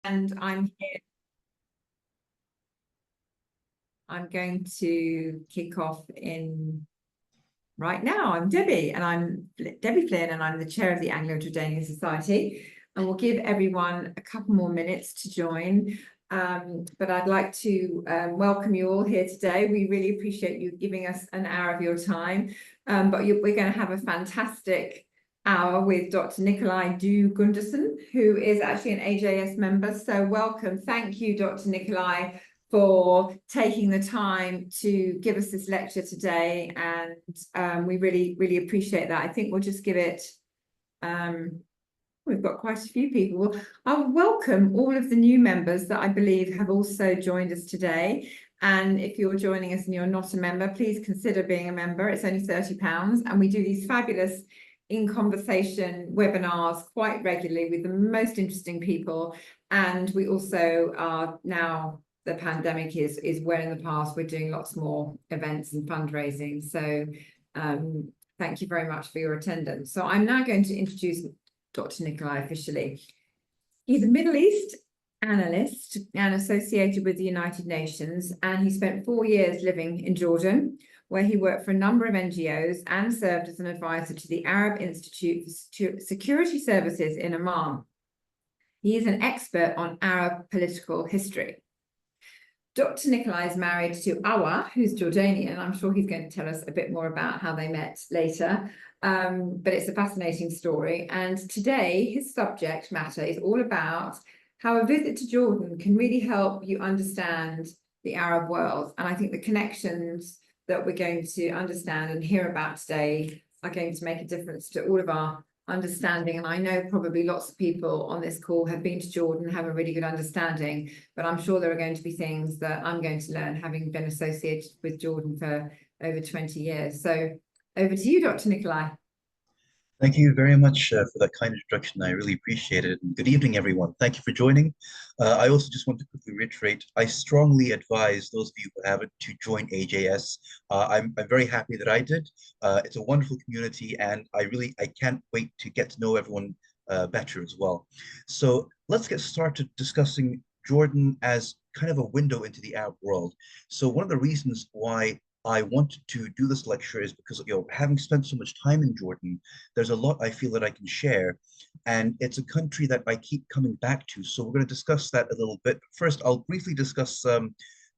And I'm here. I'm going to kick off in right now. I'm Debbie, and I'm Debbie Flynn, and I'm the chair of the Anglo Jordanian Society. And we'll give everyone a couple more minutes to join. But I'd like to welcome you all here today. We really appreciate you giving us an hour of your time. We're going to have a fantastic hour with Dr. Nicolai Due-Gundersen, who is actually an AJS member. So welcome. Thank you, Dr. Nicolai, for taking the time to give us this lecture today. And we really, really appreciate that. I think we'll just give it, we've got quite a few people. I'll welcome all of the new members that I believe have also joined us today. And if you're joining us and you're not a member, please consider being a member. It's only £30. And we do these fabulous in-conversation webinars quite regularly with the most interesting people. And we also are now, the pandemic is where in the past we're doing lots more events and fundraising. So thank you very much for your attendance. So I'm now going to introduce Dr. Nicolai officially. He's a Middle East analyst and associated with the United Nations, and he spent 4 years living in Jordan, where he worked for a number of NGOs and served as an advisor to the Arab Institute for Security Services in Amman. He is an expert on Arab political history. Dr. Nicolai is married to Awa, who's Jordanian. I'm sure he's going to tell us a bit more about how they met later. But it's a fascinating story. And today, his subject matter is all about how a visit to Jordan can really help you understand the Arab world. And I think the connections that we're going to understand and hear about today are going to make a difference to all of our understanding. And I know probably lots of people on this call have been to Jordan, have a really good understanding, but I'm sure there are going to be things that I'm going to learn, having been associated with Jordan for over 20 years. So over to you, Dr. Nicolai. Thank you very much for that kind introduction. I really appreciate it. And good evening, everyone. Thank you for joining. I also just want to quickly reiterate, I strongly advise those of you who haven't to join AJS. I'm very happy that I did. It's a wonderful community, and I can't wait to get to know everyone better as well. So let's get started discussing Jordan as kind of a window into the Arab world. So one of the reasons why I wanted to do this lecture is because, having spent so much time in Jordan, there's a lot I feel that I can share. And it's a country that I keep coming back to. So we're going to discuss that a little bit. First, I'll briefly discuss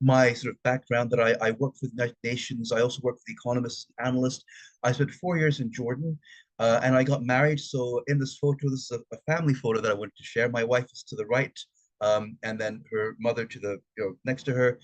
my sort of background that I work for the United Nations. I also work for the Economist and Analyst. I spent 4 years in Jordan and I got married. So in this photo, this is a family photo that I wanted to share. My wife is to the right, and then her mother to the next to her.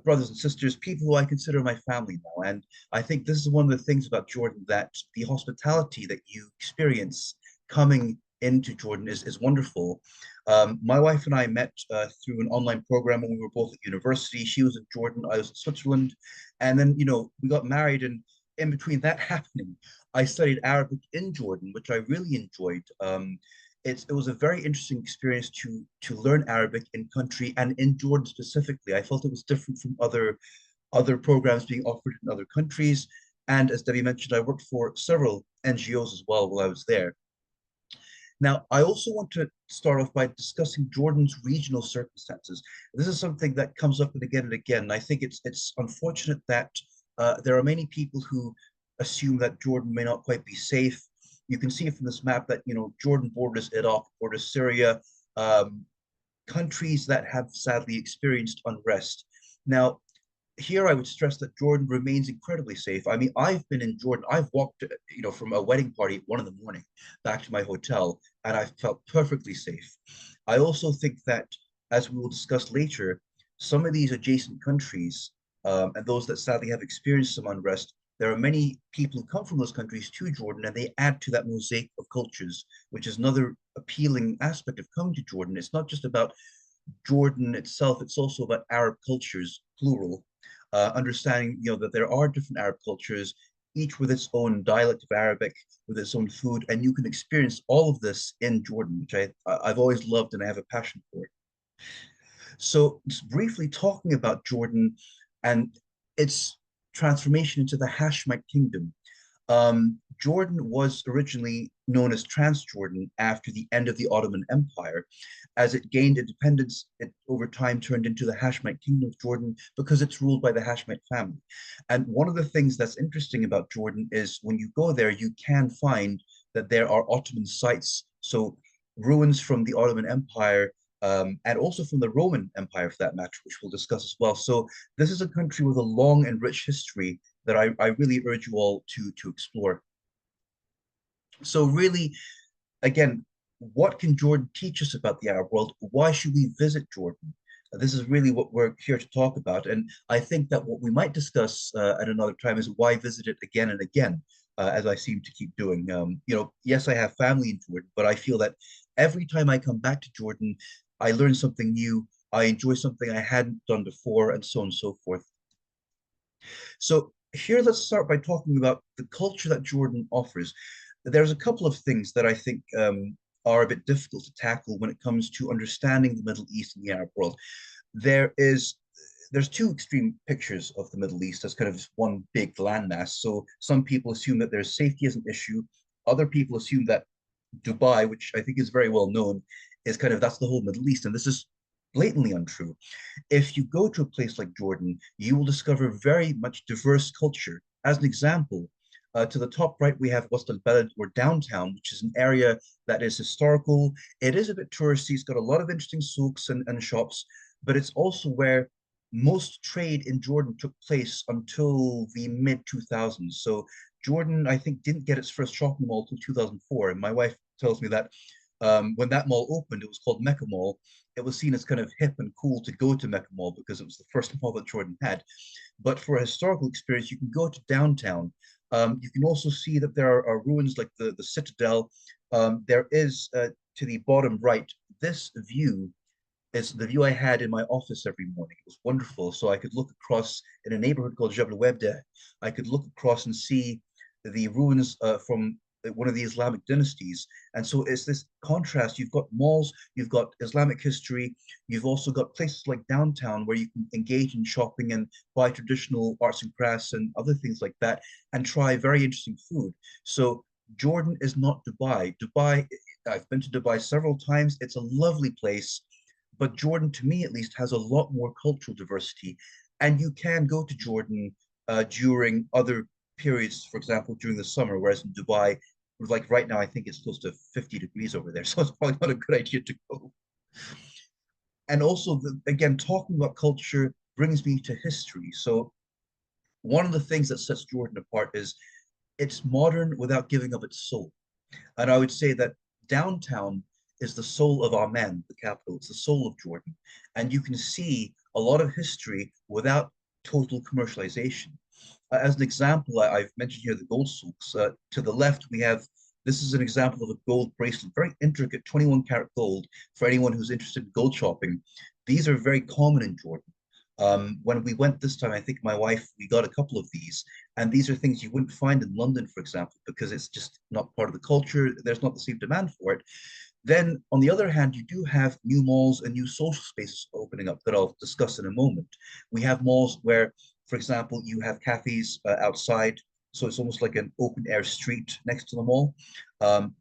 Brothers and sisters, people who I consider my family now. And I think this is one of the things about Jordan, that the hospitality that you experience coming into Jordan is wonderful. My wife and I met through an online program when we were both at university. She was in Jordan, I was in Switzerland. And then, we got married, and in between that happening, I studied Arabic in Jordan, which I really enjoyed. It was a very interesting experience to learn Arabic in country and in Jordan specifically. I felt it was different from other programs being offered in other countries. And as Debbie mentioned, I worked for several NGOs as well while I was there. Now, I also want to start off by discussing Jordan's regional circumstances. This is something that comes up and again. I think it's unfortunate that there are many people who assume that Jordan may not quite be safe. You can see from this map that, Jordan borders Iraq, borders Syria, countries that have sadly experienced unrest. Now, here I would stress that Jordan remains incredibly safe. I mean, I've been in Jordan. I've walked, from a wedding party at 1 a.m. back to my hotel, and I felt perfectly safe. I also think that, as we will discuss later, some of these adjacent countries, and those that sadly have experienced some unrest, there are many people who come from those countries to Jordan, and they add to that mosaic of cultures, which is another appealing aspect of coming to Jordan. It's not just about Jordan itself, it's also about Arab cultures, plural. Understanding, that there are different Arab cultures, each with its own dialect of Arabic, with its own food, and you can experience all of this in Jordan, which I've always loved and I have a passion for. So just briefly talking about Jordan and its transformation into the Hashemite kingdom. Jordan was originally known as Transjordan after the end of the Ottoman Empire. As it gained independence, it over time turned into the Hashemite Kingdom of Jordan because it's ruled by the Hashemite family. And one of the things that's interesting about Jordan is when you go there, you can find that there are Ottoman sites. So ruins from the Ottoman Empire, and also from the Roman Empire, for that matter, which we'll discuss as well. So this is a country with a long and rich history that I really urge you all to explore. So really, again, what can Jordan teach us about the Arab world? Why should we visit Jordan? This is really what we're here to talk about. And I think that what we might discuss at another time is why visit it again and again, as I seem to keep doing. Yes, I have family in Jordan, but I feel that every time I come back to Jordan, I learn something new. I enjoy something I hadn't done before, and so on and so forth. So here, let's start by talking about the culture that Jordan offers. There's a couple of things that I think are a bit difficult to tackle when it comes to understanding the Middle East and the Arab world. There is there's two extreme pictures of the Middle East as kind of one big landmass. So some people assume that there's safety as an issue. Other people assume that Dubai, which I think is very well known, is kind of that's the whole Middle East, and this is blatantly untrue. If you go to a place like Jordan, you will discover very much diverse culture. As an example, to the top right, we have West al-Balad, or downtown, which is an area that is historical. It is a bit touristy. It's got a lot of interesting souks and shops, but it's also where most trade in Jordan took place until the mid 2000s. So Jordan, I think, didn't get its first shopping mall until 2004. And my wife tells me that when that mall opened, it was called Mecca Mall. It was seen as kind of hip and cool to go to Mecca Mall because it was the first mall that Jordan had. But for a historical experience, you can go to downtown. You can also see that there are ruins like the Citadel. There is, to the bottom right, this view is the view I had in my office every morning. It was wonderful. So I could look across in a neighborhood called Jebel Webda. I could look across and see the ruins from one of the Islamic dynasties. And so it's this contrast. You've got malls, you've got Islamic history, you've also got places like downtown where you can engage in shopping and buy traditional arts and crafts and other things like that and try very interesting food. So Jordan is not Dubai. Dubai, I've been to Dubai several times. It's a lovely place, but Jordan, to me at least, has a lot more cultural diversity. And you can go to Jordan during other periods, for example, during the summer, whereas in Dubai, like right now, I think it's close to 50 degrees over there. So it's probably not a good idea to go. And also, again, talking about culture brings me to history. So one of the things that sets Jordan apart is it's modern without giving up its soul. And I would say that downtown is the soul of Amman, the capital. It's the soul of Jordan. And you can see a lot of history without total commercialization. As an example, I've mentioned here the gold souks. To the left, we have this is an example of a gold bracelet, very intricate 21 karat gold for anyone who's interested in gold shopping. These are very common in Jordan. When we went this time, I think my wife, we got a couple of these, and these are things you wouldn't find in London, for example, because it's just not part of the culture. There's not the same demand for it. Then, on the other hand, you do have new malls and new social spaces opening up that I'll discuss in a moment. We have malls where, for example, you have cafes outside, so it's almost like an open air street next to the mall.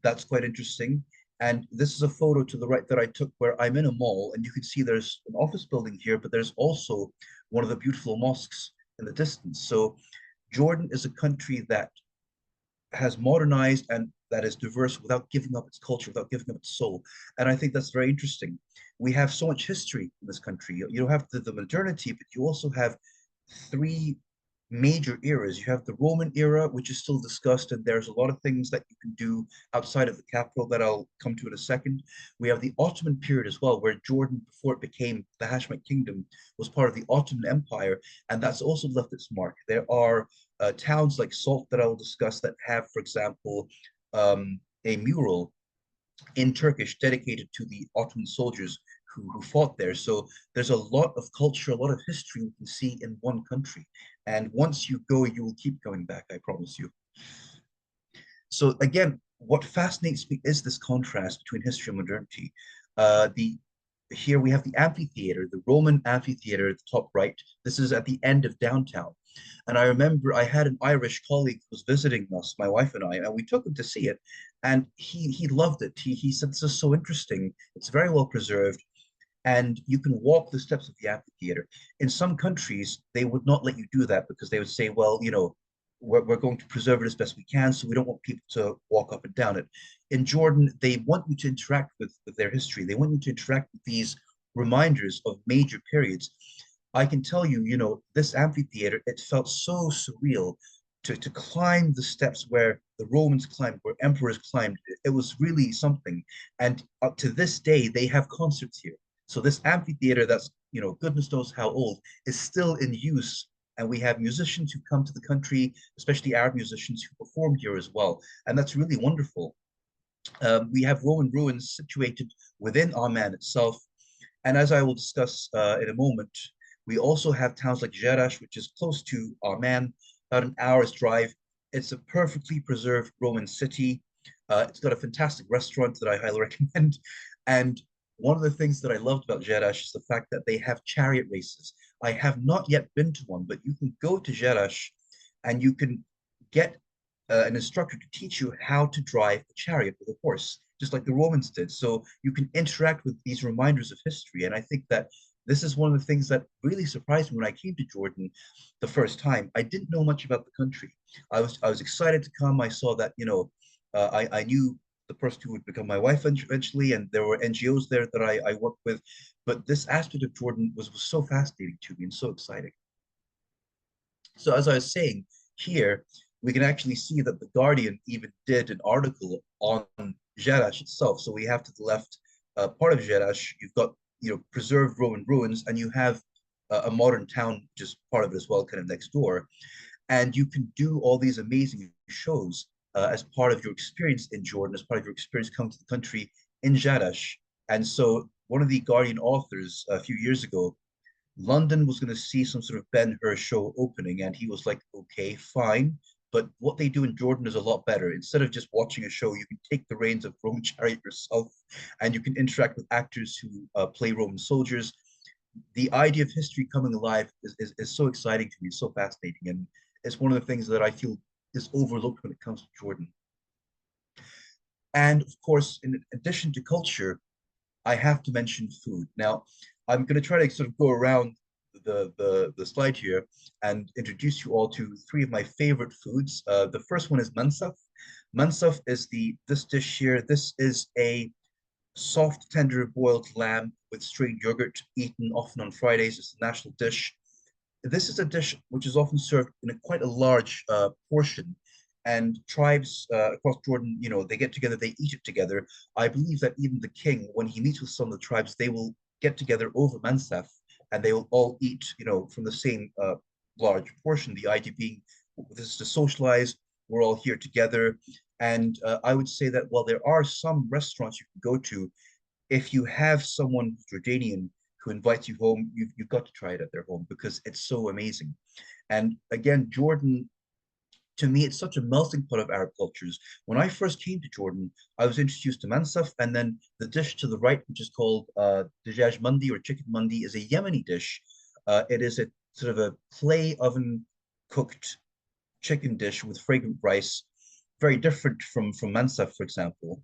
That's quite interesting. And this is a photo to the right that I took where I'm in a mall, and you can see there's an office building here, but there's also one of the beautiful mosques in the distance. So Jordan is a country that has modernized and that is diverse without giving up its culture, without giving up its soul. And I think that's very interesting. We have so much history in this country. You don't have the modernity, but you also have three major eras. You have the Roman era, which is still discussed, and there's a lot of things that you can do outside of the capital that I'll come to in a second. We have the Ottoman period as well, where Jordan, before it became the Hashemite Kingdom, was part of the Ottoman Empire, and that's also left its mark. There are towns like Salt that I will discuss that have, for example, a mural in Turkish dedicated to the Ottoman soldiers who fought there. So there's a lot of culture, a lot of history we can see in one country. And once you go, you will keep going back, I promise you. So again, what fascinates me is this contrast between history and modernity. The Here we have the amphitheater, the Roman amphitheater at the top right. This is at the end of downtown. And I remember I had an Irish colleague who was visiting us, my wife and we took him to see it, and he loved it. He said this is so interesting. It's very well preserved, and you can walk the steps of the amphitheater. In some countries, they would not let you do that because they would say, well, we're going to preserve it as best we can, so we don't want people to walk up and down it. In Jordan, they want you to interact with their history. They want you to interact with these reminders of major periods. I can tell you, this amphitheater, it felt so surreal to climb the steps where the Romans climbed, where emperors climbed. It was really something. And up to this day, they have concerts here. So this amphitheater that's, goodness knows how old, is still in use. And we have musicians who come to the country, especially Arab musicians who perform here as well. And that's really wonderful. We have Roman ruins situated within Amman itself. And as I will discuss in a moment, we also have towns like Jerash, which is close to Amman, about an hour's drive. It's a perfectly preserved Roman city. It's got a fantastic restaurant that I highly recommend. And one of the things that I loved about Jerash is the fact that they have chariot races. I have not yet been to one, but you can go to Jerash and you can get an instructor to teach you how to drive a chariot with a horse, just like the Romans did. So you can interact with these reminders of history. And I think that this is one of the things that really surprised me when I came to Jordan the first time. I didn't know much about the country. I was excited to come. I saw that, I knew the person who would become my wife eventually, and there were NGOs there that I worked with. But this aspect of Jordan was so fascinating to me and so exciting. So as I was saying, here we can actually see that the Guardian even did an article on Jerash itself. So we have to the left part of Jerash, you've got preserved Roman ruins, and you have a modern town just part of it as well, kind of next door. And you can do all these amazing shows as part of your experience in Jordan, as part of your experience coming to the country in Jerash. And so one of the Guardian authors a few years ago, London was going to see some sort of Ben-Hur show opening, and he was like, okay, fine. But what they do in Jordan is a lot better. Instead of just watching a show, you can take the reins of Roman chariot yourself, and you can interact with actors who play Roman soldiers. The idea of history coming alive is so exciting to me, so fascinating, and it's one of the things that I feel is overlooked when it comes to Jordan. And of course, in addition to culture, I have to mention food. Now, I'm going to try to sort of go around the slide here and introduce you all to three of my favorite foods. The first one is mansaf. Mansaf is this dish here. This is a soft, tender boiled lamb with strained yogurt, eaten often on Fridays. It's a national dish. This is a dish which is often served in quite a large portion, and tribes across Jordan, they get together, they eat it together. I believe that even the king, when he meets with some of the tribes, they will get together over mansaf, and they will all eat, from the same large portion. The idea being, this is to socialize. We're all here together, and I would say that while there are some restaurants you can go to, if you have someone Jordanian who invites you home, you've got to try it at their home because it's so amazing. And again, Jordan, to me, it's such a melting pot of Arab cultures. When I first came to Jordan, I was introduced to mansaf, and then the dish to the right, which is called dajaj mandi or chicken mandi, is a Yemeni dish. It is a sort of a clay oven cooked chicken dish with fragrant rice, very different from mansaf, for example.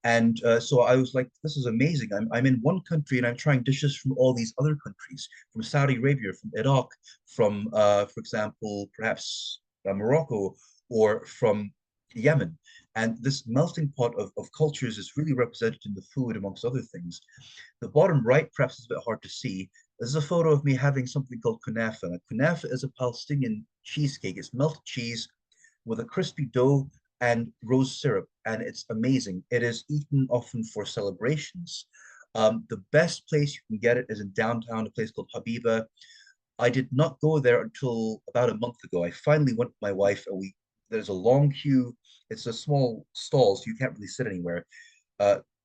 And so I was like, this is amazing. I'm in one country and I'm trying dishes from all these other countries, from Saudi Arabia, from Iraq, from, for example, perhaps Morocco, or from Yemen. And this melting pot of cultures is really represented in the food, amongst other things. The bottom right, perhaps it's a bit hard to see. This is a photo of me having something called kunafa. Kunafa is a Palestinian cheesecake. It's melted cheese with a crispy dough and rose syrup, and it's amazing. It is eaten often for celebrations. The best place you can get it is in downtown, a place called Habiba. I did not go there until about a month ago. I finally went with my wife, and there's a long queue. It's a small stall, so you can't really sit anywhere.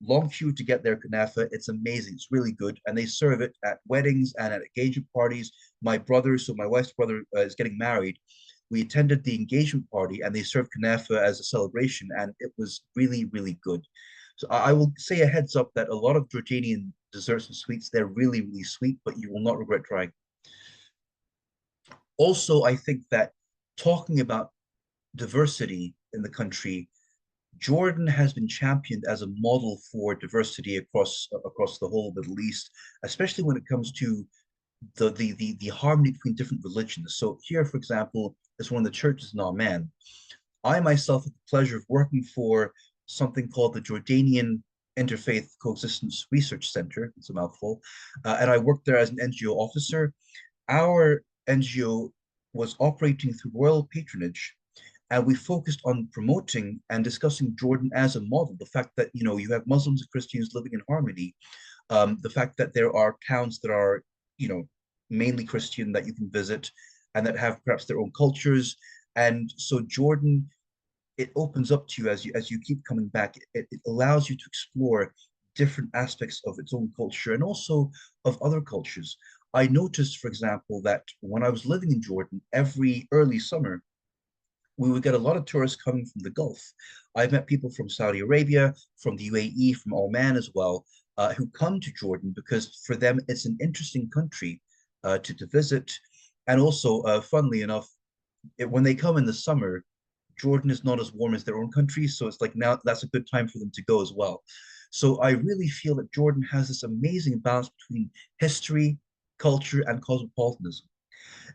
Long queue to get their kunafa. It's amazing. It's really good, and they serve it at weddings and at engagement parties. My brother, so my wife's brother, is getting married. We attended the engagement party, and they served kunafa as a celebration, and it was really, really good. So I will say a heads up that a lot of Jordanian desserts and sweets, they're really, really sweet, but you will not regret trying. Also, I think that talking about diversity in the country, Jordan has been championed as a model for diversity across the whole Middle East, especially when it comes to the harmony between different religions. So here, for example, is one of the churches in Amman. I myself had the pleasure of working for something called the Jordanian Interfaith Coexistence Research Center. It's a mouthful. And I worked there as an NGO officer. Our NGO was operating through royal patronage, and we focused on promoting and discussing Jordan as a model. The fact that you have Muslims and Christians living in harmony, the fact that there are towns that are mainly Christian that you can visit, and that have perhaps their own cultures. And so Jordan, it opens up to you as you keep coming back. It allows you to explore different aspects of its own culture and also of other cultures. I noticed, for example, that when I was living in Jordan, every early summer, we would get a lot of tourists coming from the Gulf. I've met people from Saudi Arabia, from the UAE, from Oman as well, who come to Jordan because for them it's an interesting country to visit. And also, funnily enough, when they come in the summer, Jordan is not as warm as their own country, so it's like now that's a good time for them to go as well. So I really feel that Jordan has this amazing balance between history, culture, and cosmopolitanism.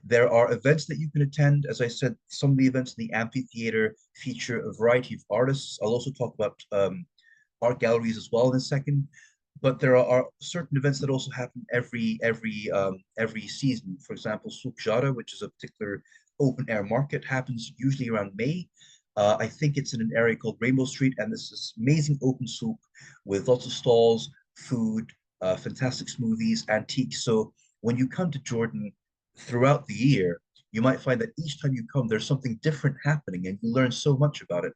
There are events that you can attend. As I said, some of the events in the amphitheater feature a variety of artists. I'll also talk about art galleries as well in a second. But there are certain events that also happen every season. For example, Souk Jara, which is a particular open air market, happens usually around May. I think it's in an area called Rainbow Street, and this amazing open souk with lots of stalls, food, fantastic smoothies, antiques. So when you come to Jordan throughout the year, you might find that each time you come, there's something different happening, and you learn so much about it.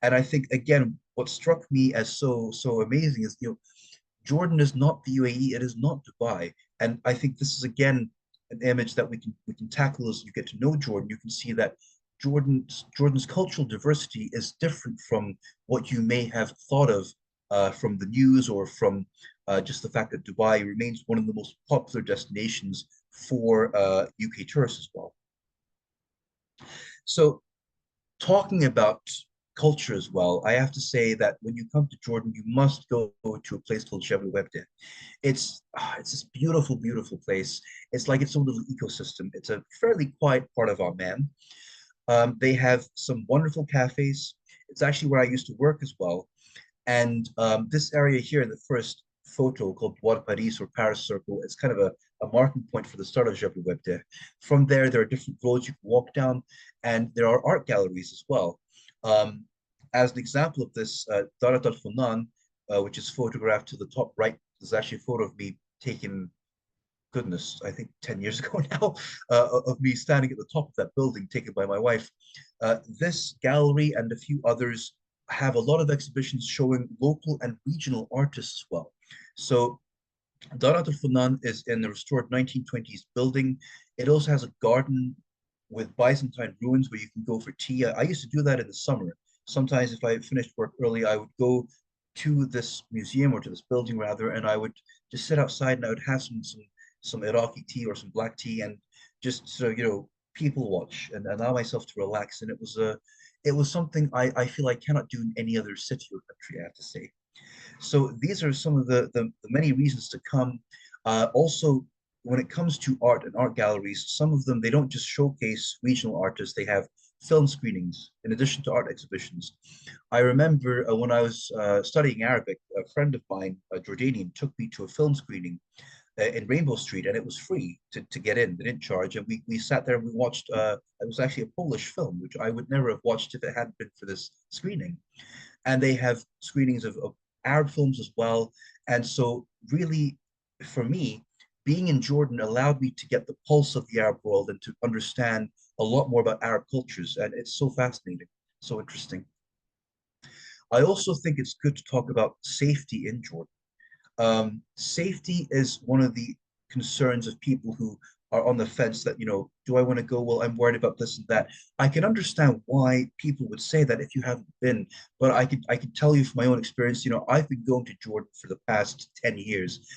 And I think again, what struck me as so amazing is Jordan is not the UAE, it is not Dubai. And I think this is again an image that we can tackle as you get to know Jordan. You can see that Jordan's cultural diversity is different from what you may have thought of from the news or from just the fact that Dubai remains one of the most popular destinations for UK tourists as well. So talking about culture as well, I have to say that when you come to Jordan, you must go to a place called Jebel Webde. It's this beautiful, beautiful place. It's like its own little ecosystem. It's a fairly quiet part of Amman. They have some wonderful cafes. It's actually where I used to work as well. And this area here in the first photo called Bois de Paris or Paris Circle, it's kind of a marking point for the start of Jebel Webde. From there are different roads you can walk down, and there are art galleries as well. As an example of this, Darat al-Funan, which is photographed to the top right, is actually a photo of me taken, goodness, I think 10 years ago now, of me standing at the top of that building taken by my wife. This gallery and a few others have a lot of exhibitions showing local and regional artists as well. So Darat al-Funan is in the restored 1920s building. It also has a garden with Byzantine ruins where you can go for tea. I used to do that in the summer. Sometimes if I finished work early, I would go to this museum or to this building rather, and I would just sit outside and I would have some Iraqi tea or some black tea and just people watch and allow myself to relax. And it was something I feel I cannot do in any other city or country, I have to say. So these are some of the many reasons to come. Also, when it comes to art and art galleries, some of them, they don't just showcase regional artists, they have film screenings in addition to art exhibitions. I remember when I was studying Arabic, a friend of mine, a Jordanian, took me to a film screening in Rainbow Street, and it was free to get in. They didn't charge, and we sat there and we watched. It was actually a Polish film, which I would never have watched if it hadn't been for this screening. And they have screenings of Arab films as well. And so, really, for me, being in Jordan allowed me to get the pulse of the Arab world and to understand a lot more about Arab cultures. And it's so fascinating, so interesting. I also think it's good to talk about safety in Jordan. Safety is one of the concerns of people who are on the fence that, do I want to go? Well, I'm worried about this and that. I can understand why people would say that if you haven't been, but I could tell you from my own experience, I've been going to Jordan for the past 10 years.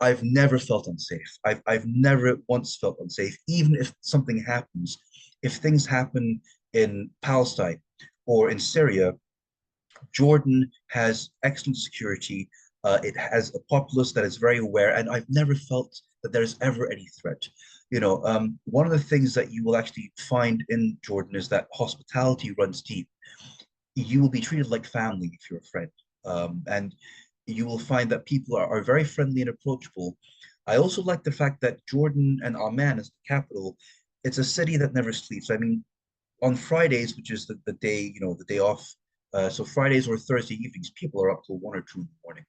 I've never felt unsafe. I've never once felt unsafe, even if something happens. If things happen in Palestine or in Syria, Jordan has excellent security. It has a populace that is very aware, and I've never felt that there's ever any threat. One of the things that you will actually find in Jordan is that hospitality runs deep. You will be treated like family if you're a friend. And you will find that people are very friendly and approachable. I also like the fact that Jordan and Amman is the capital. It's a city that never sleeps. I mean, on Fridays, which is the day, the day off, so Fridays or Thursday evenings, people are up till 1 or 2 in the morning.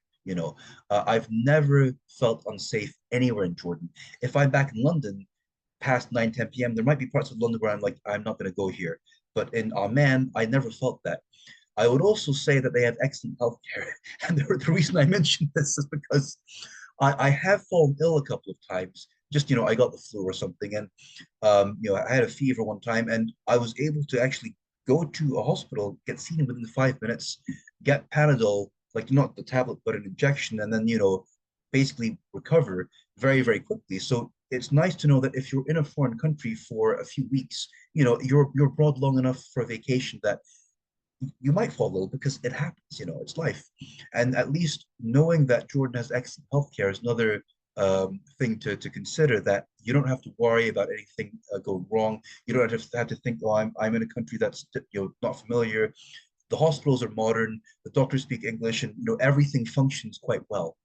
I've never felt unsafe anywhere in Jordan. If I'm back in London past 9, 10 p.m., there might be parts of London where I'm like, I'm not going to go here. But in Amman, I never felt that. I would also say that they have excellent healthcare. And the reason I mention this is because I have fallen ill a couple of times. Just, I got the flu or something. And, I had a fever one time and I was able to actually go to a hospital, get seen within 5 minutes, get Panadol, like not the tablet, but an injection, and then, basically recover very, very quickly. So it's nice to know that if you're in a foreign country for a few weeks, you're abroad long enough for a vacation that you might fall ill because it happens, it's life. And at least knowing that Jordan has excellent healthcare is another thing to consider, that you don't have to worry about anything going wrong. You don't have to think, oh, I'm in a country that's not familiar. The hospitals are modern, the doctors speak English, and everything functions quite well.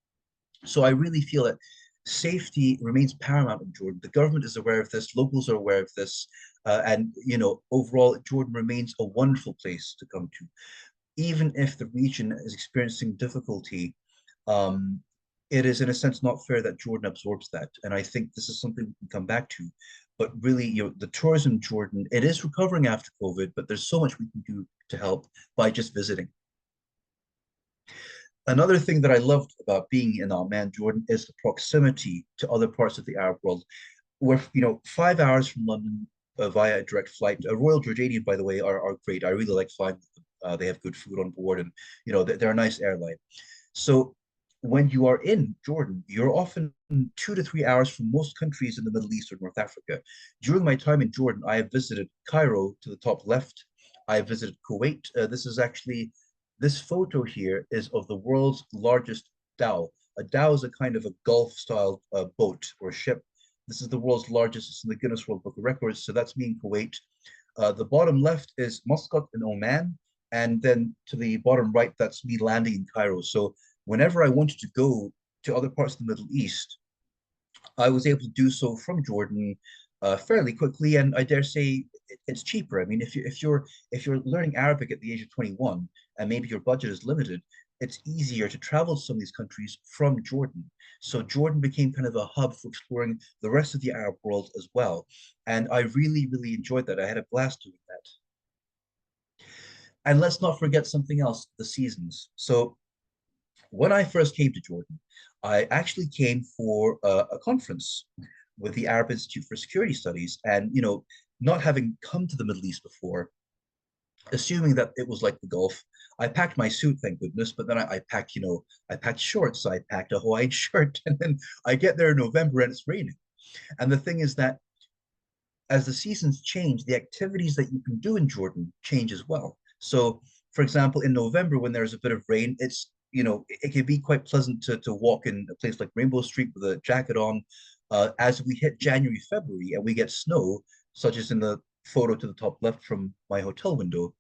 So I really feel that safety remains paramount in Jordan. The government is aware of this, locals are aware of this, and overall, Jordan remains a wonderful place to come to, even if the region is experiencing difficulty. Um, it is, in a sense, not fair that Jordan absorbs that, and I think this is something we can come back to. But really, the tourism in Jordan, it is recovering after COVID, but there's so much we can do to help by just visiting. Another thing that I loved about being in Amman, Jordan, is the proximity to other parts of the Arab world. We're 5 hours from London via a direct flight. Royal Jordanian, by the way, are great. I really like flying with them. They have good food on board, and they're a nice airline. So when you are in Jordan, you're often 2 to 3 hours from most countries in the Middle East or North Africa. During my time in Jordan, I have visited Cairo to the top left. I have visited Kuwait. This photo here is of the world's largest dhow. A dhow is a kind of a Gulf-style boat or ship. This is the world's largest. It's in the Guinness World Book of Records. So that's me in Kuwait. The bottom left is Muscat in Oman. And then to the bottom right, that's me landing in Cairo. So whenever I wanted to go to other parts of the Middle East, I was able to do so from Jordan fairly quickly, and I dare say it's cheaper. I mean, if you're learning Arabic at the age of 21, and maybe your budget is limited, it's easier to travel to some of these countries from Jordan. So Jordan became kind of a hub for exploring the rest of the Arab world as well, and I really, really enjoyed that. I had a blast doing that. And let's not forget something else: the seasons. So when I first came to Jordan, I actually came for a conference with the Arab Institute for Security Studies. And, not having come to the Middle East before, assuming that it was like the Gulf, I packed my suit, thank goodness, but then I packed shorts, I packed a Hawaiian shirt, and then I get there in November and it's raining. And the thing is that as the seasons change, the activities that you can do in Jordan change as well. So, for example, in November, when there's a bit of rain, it can be quite pleasant to walk in a place like Rainbow Street with a jacket on. As we hit January, February, and we get snow, such as in the photo to the top left from my hotel window,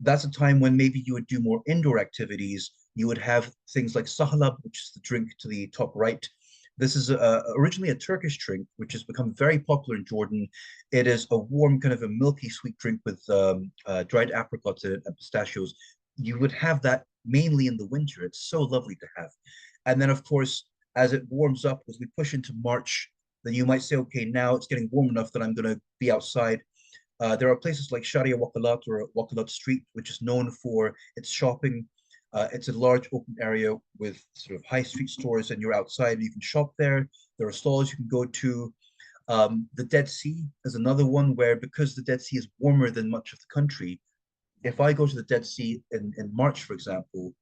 that's a time when maybe you would do more indoor activities. You would have things like sahlab, which is the drink to the top right. This is originally a Turkish drink, which has become very popular in Jordan. It is a warm, kind of a milky sweet drink with dried apricots in it and pistachios. You would have that mainly in the winter. It's so lovely to have. And then, of course, as it warms up, as we push into March, then you might say, okay, now it's getting warm enough that I'm going to be outside. There are places like Sharia Wakalat or Wakalat Street, which is known for its shopping. It's a large open area with sort of high street stores, and you're outside and you can shop there. There are stalls you can go to. The Dead Sea is another one where, because the Dead Sea is warmer than much of the country, if I go to the Dead Sea in March, for example,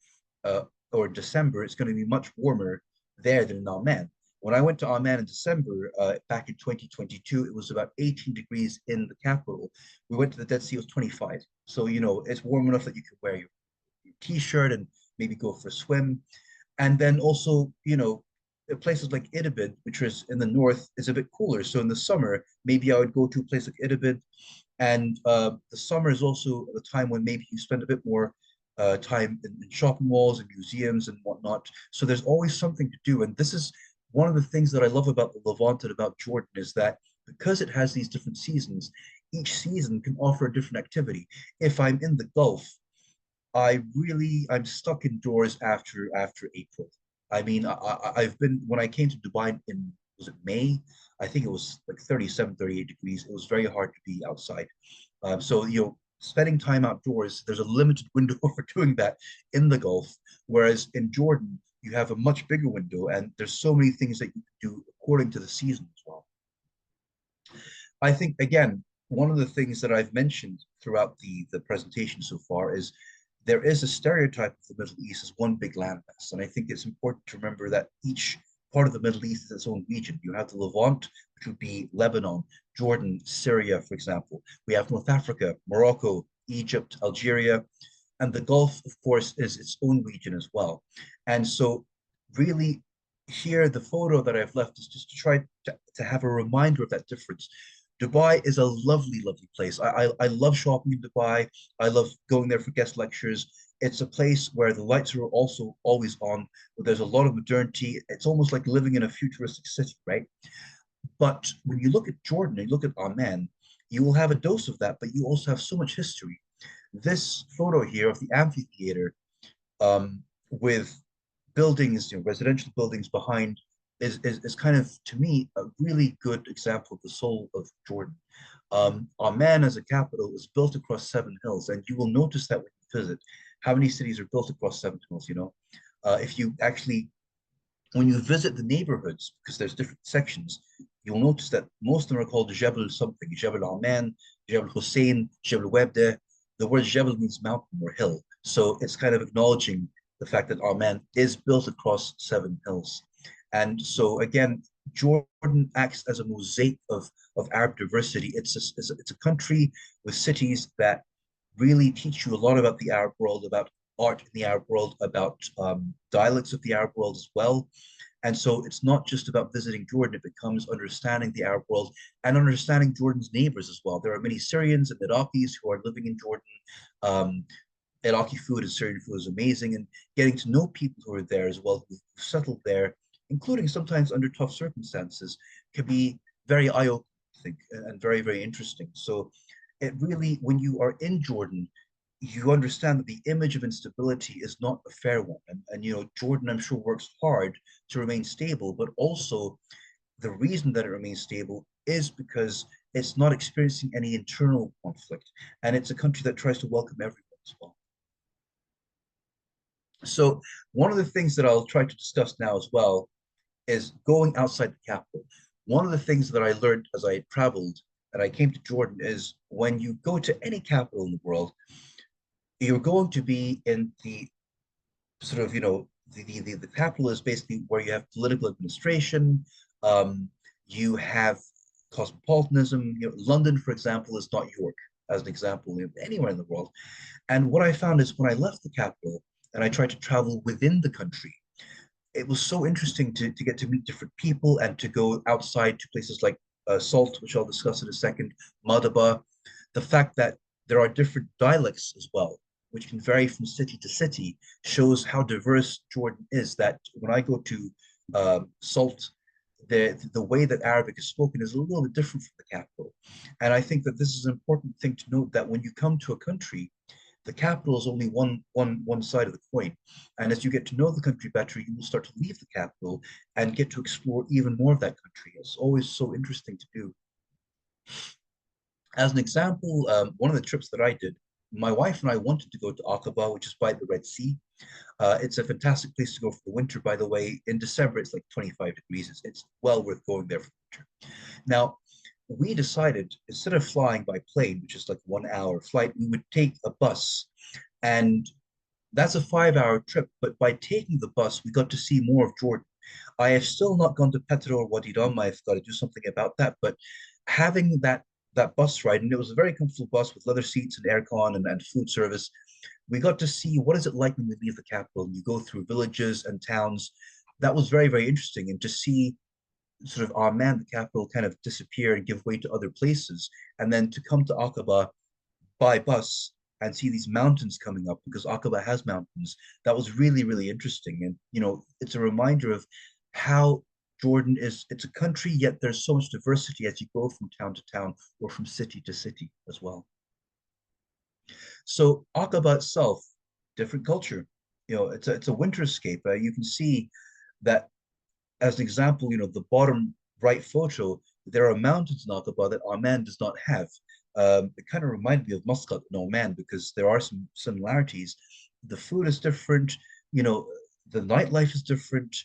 or December, it's going to be much warmer there than in Amman. When I went to Amman in December, back in 2022, it was about 18 degrees in the capital. We went to the Dead Sea, it was 25. So, it's warm enough that you can wear your t-shirt and maybe go for a swim. And then also, places like Idlib, which is in the north, is a bit cooler. So in the summer, maybe I would go to a place like Idlib. And the summer is also the time when maybe you spend a bit more time in shopping malls and museums and whatnot. So there's always something to do. And this is one of the things that I love about the Levant and about Jordan is that because it has these different seasons, each season can offer a different activity. If I'm in the Gulf, I'm stuck indoors after April. I mean, I've been when I came to Dubai in was it May? I think it was like 37, 38 degrees. It was very hard to be outside. So spending time outdoors, there's a limited window for doing that in the Gulf. Whereas in Jordan, you have a much bigger window, and there's so many things that you can do according to the season as well. I think again, one of the things that I've mentioned throughout the presentation so far is there is a stereotype of the Middle East as one big landmass. And I think it's important to remember that each part of the Middle East is its own region. You have the Levant, which would be Lebanon, Jordan, Syria, for example. We have North Africa, Morocco, Egypt, Algeria, and the Gulf, of course, is its own region as well. And so, really, here, the photo that I've left is just to try to have a reminder of that difference. Dubai is a lovely, lovely place. I love shopping in Dubai. I love going there for guest lectures. It's a place where the lights are also always on, where there's a lot of modernity. It's almost like living in a futuristic city, right? But when you look at Jordan and you look at Amman, you will have a dose of that, but you also have so much history. This photo here of the amphitheater with buildings, residential buildings behind is kind of, to me, a really good example of the soul of Jordan. Amman as a capital is built across 7 hills, and you will notice that when you visit, how many cities are built across 7 hills, if you actually, when you visit the neighborhoods, because there's different sections, you'll notice that most of them are called Jebel something, Jebel Amman, Jebel Hussein, Jebel Webde. The word Jebel means mountain or hill. So it's kind of acknowledging the fact that Amman is built across 7 hills. And so again, Jordan acts as a mosaic of Arab diversity. It's a country with cities that really teach you a lot about the Arab world, about art in the Arab world, about dialects of the Arab world as well. And so it's not just about visiting Jordan, it becomes understanding the Arab world and understanding Jordan's neighbors as well. There are many Syrians and Iraqis who are living in Jordan. Um, Iraqi food and Syrian food is amazing, and getting to know people who are there as well, who've settled there, including sometimes under tough circumstances, can be very eye-opening, I think, and very, very interesting. So it really, when you are in Jordan, you understand that the image of instability is not a fair one. And Jordan, I'm sure, works hard to remain stable, but also the reason that it remains stable is because it's not experiencing any internal conflict. And it's a country that tries to welcome everyone as well. So one of the things that I'll try to discuss now as well is going outside the capital. One of the things that I learned as I traveled and I came to Jordan is when you go to any capital in the world, you're going to be in the sort of, the capital is basically where you have political administration, you have cosmopolitanism. London, for example, is not York, as an example, anywhere in the world. And what I found is when I left the capital and I tried to travel within the country, it was so interesting to get to meet different people and to go outside to places like Salt, which I'll discuss in a second, Madaba. The fact that there are different dialects as well, which can vary from city to city, shows how diverse Jordan is. That when I go to Salt, the way that Arabic is spoken is a little bit different from the capital. And I think that this is an important thing to note, that when you come to a country, the capital is only one side of the coin. And as you get to know the country better, you will start to leave the capital and get to explore even more of that country. It's always so interesting to do. As an example, one of the trips that I did, my wife and I wanted to go to Aqaba, which is by the Red Sea. It's a fantastic place to go for the winter, by the way. In December, it's like 25 degrees. It's well worth going there for winter. Now, we decided instead of flying by plane, which is like 1 hour flight, we would take a bus. And that's a 5 hour trip. But by taking the bus, we got to see more of Jordan. I have still not gone to Petra or Wadi Rum. I've got to do something about that. But having that bus ride, and it was a very comfortable bus with leather seats and aircon and food service. We got to see what is it like when we leave the capital and you go through villages and towns. That was very, very interesting. And to see sort of Amman, the capital, kind of disappear and give way to other places, and then to come to Aqaba by bus and see these mountains coming up because Aqaba has mountains. That was really, really interesting. And, it's a reminder of how Jordan is, it's a country, yet there's so much diversity as you go from town to town or from city to city as well. So Aqaba itself, different culture. It's a winterscape. You can see that as an example, the bottom right photo, there are mountains in Aqaba that Amman does not have. It kind of reminded me of Muscat and Oman because there are some similarities. The food is different, the nightlife is different.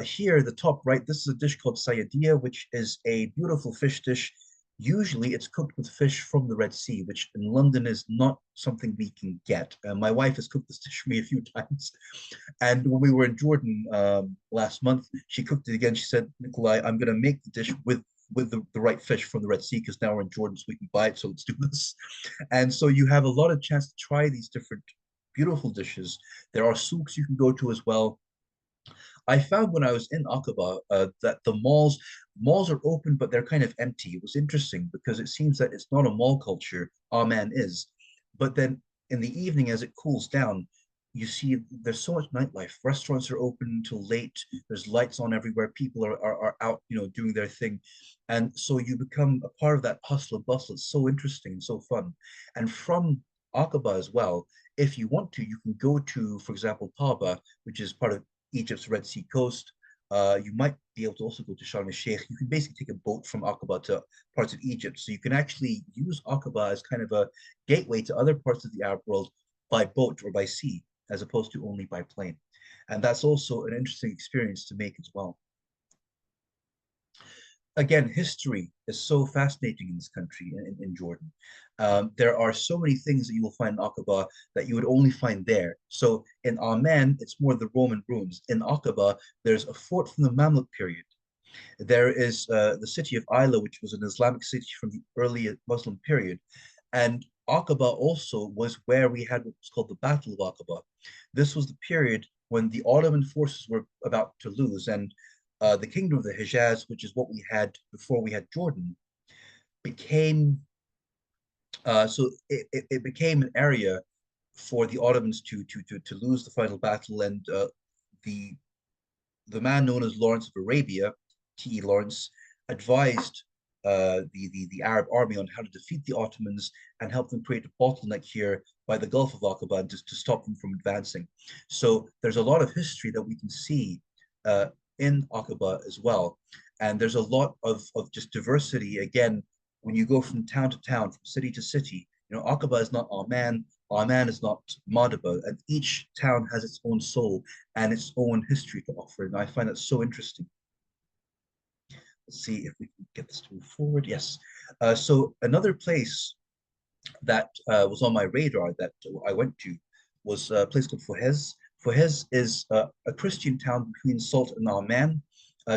Here, the top right, this is a dish called sayadiya, which is a beautiful fish dish. Usually, it's cooked with fish from the Red Sea, which in London is not something we can get. My wife has cooked this dish for me a few times. And when we were in Jordan last month, she cooked it again. She said, Nicolai, I'm going to make the dish with the right fish from the Red Sea because now we're in Jordan, so we can buy it. So let's do this. And so you have a lot of chance to try these different beautiful dishes. There are souks you can go to as well. I found when I was in Aqaba that the malls are open, but they're kind of empty. It was interesting because it seems that it's not a mall culture. Amman is, but then in the evening as it cools down, you see there's so much nightlife. Restaurants are open until late. There's lights on everywhere. People are out, doing their thing, and so you become a part of that hustle and bustle. It's so interesting and so fun. And from Aqaba as well, if you want to, you can go to, for example, Taba, which is part of Egypt's Red Sea coast. You might be able to also go to Sharm el-Sheikh. You can basically take a boat from Aqaba to parts of Egypt. So you can actually use Aqaba as kind of a gateway to other parts of the Arab world by boat or by sea, as opposed to only by plane. And that's also an interesting experience to make as well. Again, history is so fascinating in this country, in Jordan. There are so many things that you will find in Aqaba that you would only find there. So in Amman, it's more the Roman ruins. In Aqaba, there's a fort from the Mamluk period. There is the city of Ayla, which was an Islamic city from the early Muslim period. And Aqaba also was where we had what was called the Battle of Aqaba. This was the period when the Ottoman forces were about to lose, and the kingdom of the Hijaz, which is what we had before we had Jordan, became it became an area for the Ottomans to lose the final battle, and the the man known as Lawrence of Arabia, T.E. Lawrence, advised the Arab army on how to defeat the Ottomans and help them create a bottleneck here by the Gulf of Aqaba and to stop them from advancing. So there's a lot of history that we can see in Aqaba as well. And there's a lot of just diversity. Again, when you go from town to town, from city to city, Aqaba is not Amman, Amman is not Madaba, and each town has its own soul and its own history to offer. And I find that so interesting. Let's see if we can get this to move forward. Yes. So another place that was on my radar that I went to was a place called Fuhez. Fuhez is a Christian town between Salt and Amman.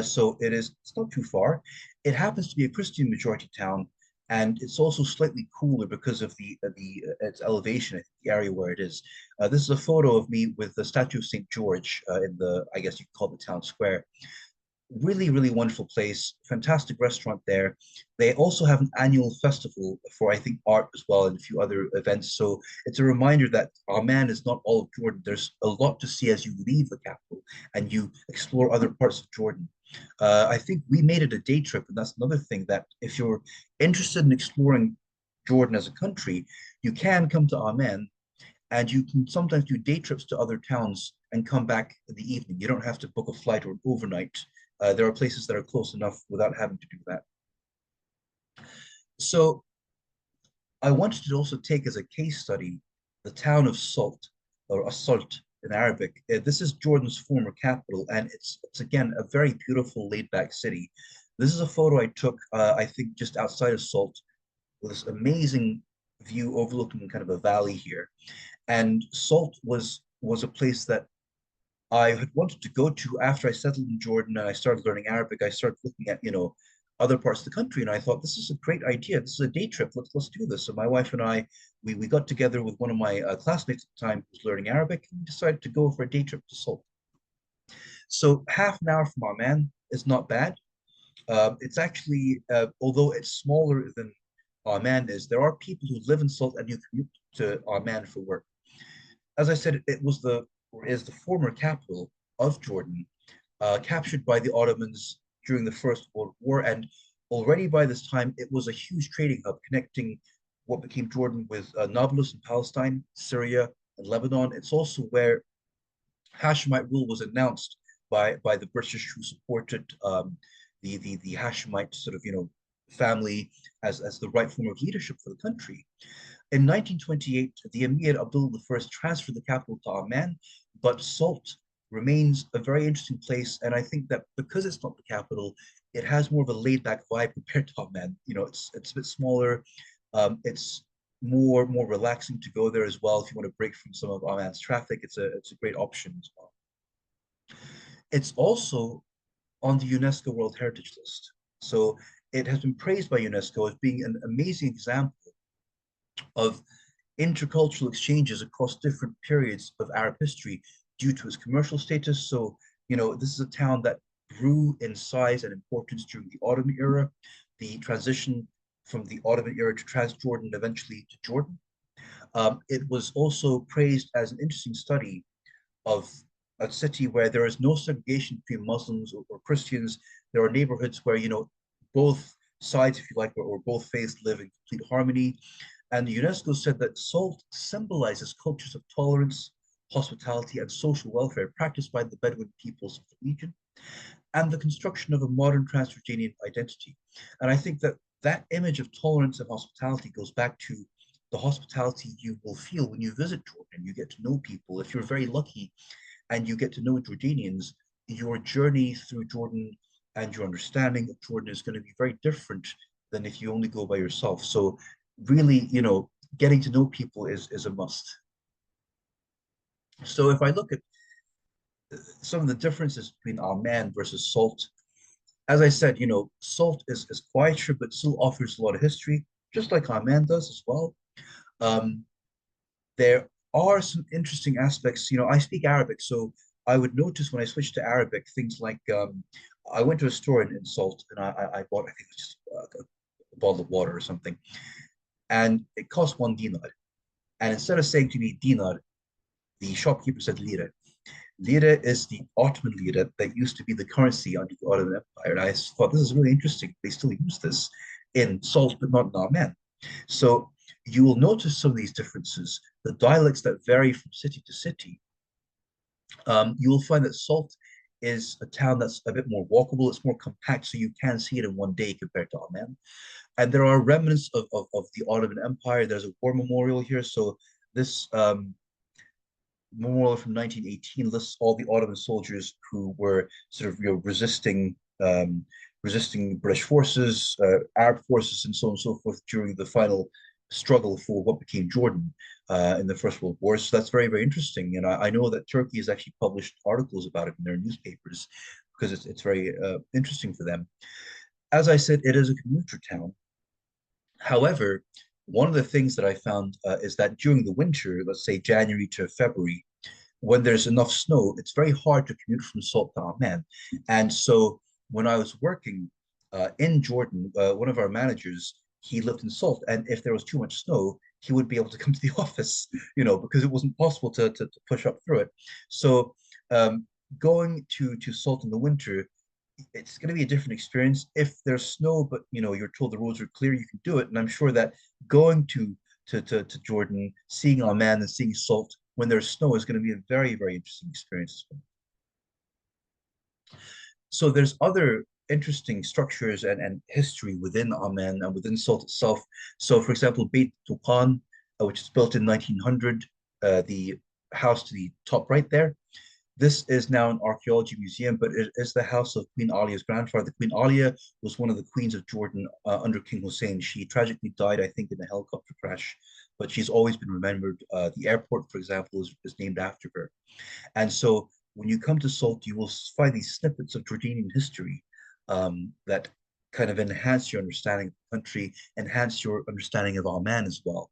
So it's not too far. It happens to be a Christian majority town, and it's also slightly cooler because of the its elevation, the area where it is. This is a photo of me with the statue of St. George in I guess you could call it the town square. Really, really wonderful place, fantastic restaurant there. They also have an annual festival for, I think, art as well and a few other events. So it's a reminder that Amman is not all of Jordan. There's a lot to see as you leave the capital and you explore other parts of Jordan. I think we made it a day trip, and that's another thing that if you're interested in exploring Jordan as a country, you can come to Amman and you can sometimes do day trips to other towns and come back in the evening. You don't have to book a flight or an overnight. There are places that are close enough without having to do that. So I wanted to also take as a case study the town of Salt, or Asalt in Arabic. This is Jordan's former capital, and it's again a very beautiful, laid-back city. This is a photo I took, I think, just outside of Salt, with this amazing view overlooking kind of a valley here. And Salt was a place that I had wanted to go to after I settled in Jordan and I started learning Arabic. I started looking at, other parts of the country, and I thought this is a great idea. This is a day trip. Let's do this. So my wife and I, we got together with one of my classmates at the time who was learning Arabic, and we decided to go for a day trip to Seoul. So half an hour from Amman is not bad. It's actually, although it's smaller than Amman is, there are people who live in Salt and you commute to Amman for work. As I said, it was or is the former capital of Jordan, captured by the Ottomans during the First World War. And already by this time, it was a huge trading hub connecting what became Jordan with Nablus in Palestine, Syria, and Lebanon. It's also where Hashemite rule was announced by the British, who supported the Hashemite sort of family as the right form of leadership for the country. In 1928, the Emir Abdullah I transferred the capital to Amman, but Salt remains a very interesting place. And I think that because it's not the capital, it has more of a laid-back vibe compared to Amman. It's a bit smaller. It's more relaxing to go there as well. If you want to break from some of Amman's traffic, it's a great option as well. It's also on the UNESCO World Heritage List. So it has been praised by UNESCO as being an amazing example of intercultural exchanges across different periods of Arab history due to its commercial status. So, this is a town that grew in size and importance during the Ottoman era, the transition from the Ottoman era to Transjordan, eventually to Jordan. It was also praised as an interesting study of a city where there is no segregation between Muslims or Christians. There are neighborhoods where, both sides, if you like, or both faiths live in complete harmony. And the UNESCO said that Salt symbolizes cultures of tolerance, hospitality, and social welfare practiced by the Bedouin peoples of the region, and the construction of a modern Trans-Jordanian identity. And I think that that image of tolerance and hospitality goes back to the hospitality you will feel when you visit Jordan. You get to know people. If you're very lucky and you get to know Jordanians, your journey through Jordan and your understanding of Jordan is going to be very different than if you only go by yourself. So really, getting to know people is a must. So if I look at some of the differences between Amman versus Salt, as I said, Salt is quieter, but still offers a lot of history, just like Amman does as well. Um, there are some interesting aspects. I speak Arabic, so I would notice when I switched to Arabic, things like I went to a store in Salt and I bought, I think it was just a bottle of water or something, and it cost 1 dinar. And instead of saying to me dinar, the shopkeeper said lira. Lira is the Ottoman lira that used to be the currency under the Ottoman Empire. And I thought this is really interesting. They still use this in Salt, but not in Amman. So you will notice some of these differences, the dialects that vary from city to city. You will find that Salt is a town that's a bit more walkable. It's more compact, so you can see it in one day compared to Amman. And there are remnants of the Ottoman Empire. There's a war memorial here. So this memorial from 1918 lists all the Ottoman soldiers who were sort of resisting British forces, Arab forces, and so on and so forth during the final struggle for what became Jordan in the First World War. So that's very, very interesting. And I know that Turkey has actually published articles about it in their newspapers because it's very interesting for them. As I said, it is a commuter town. However, one of the things that I found is that during the winter, let's say January to February, when there's enough snow, it's very hard to commute from Salt to Amman. And so when I was working in Jordan, one of our managers, he lived in Salt, and if there was too much snow, he would be able to come to the office, because it wasn't possible to push up through it. So going to Salt in the winter, it's going to be a different experience. If there's snow, but you're told the roads are clear, you can do it. And I'm sure that going to Jordan, seeing Amman and seeing Salt when there's snow is going to be a very, very interesting experience. So there's other interesting structures and history within Amman and within Salt itself. So for example, Beit Tuqan, which is built in 1900, the house to the top right there, this is now an archaeology museum, but it is the house of Queen Alia's grandfather. The Queen Alia was one of the queens of Jordan under King Hussein. She tragically died, I think, in a helicopter crash, but she's always been remembered. The airport, for example, is named after her. And so when you come to Salt, you will find these snippets of Jordanian history that kind of enhance your understanding of the country, enhance your understanding of Oman as well.